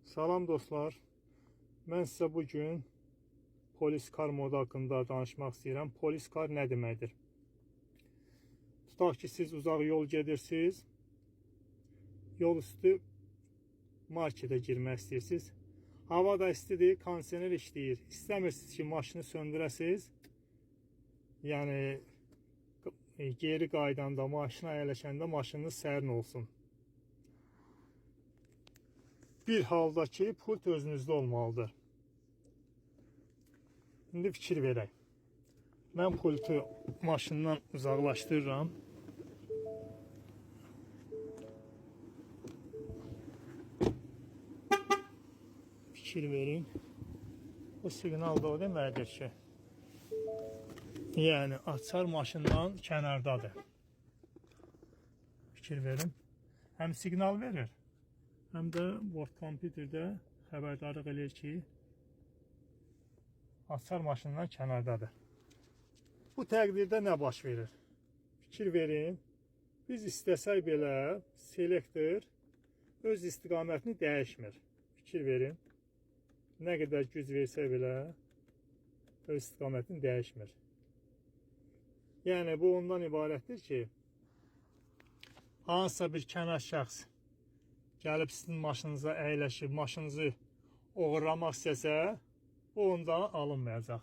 Salam dostlar. Mən sizə bugün polis kar modu haqqında danışmaq istəyirəm. Polis kar nə deməkdir? Tutaq ki, siz uzaq yol gedirsiniz. Yol üstü marketə girmək istəyirsiniz. Hava da istidir, kondisioner işləyir. İstəmirsiniz ki, maşını söndürəsiniz. Yəni geri qaydanda, maşına əyləşəndə maşınınız sərin olsun. Bir halda ki, pult özünüzdə olmalıdır. İndi fikir verək. Mən pultu maşından uzaqlaşdırıram. Fikir verin. Bu siqnal da o deməkdir ki, yəni açar maşından kənardadır. Fikir verin. Həm siqnal verir, həm də bord kompüterdə xəbərdarlıq eləyir ki, açar maşından kənardadır. Bu təqdirdə nə baş verir? Fikir verin. Biz istəsək belə selektor öz istiqamətini dəyişmir. Fikir verin. Nə qədər güc versək belə öz istiqamətini dəyişmir. Yəni bu ondan ibarətdir ki, hansısa bir kənar şəxs gəlib sizin maşınıza əyləşib, maşınızı oğurlamaq istəsə, bu ondan alınmayacaq.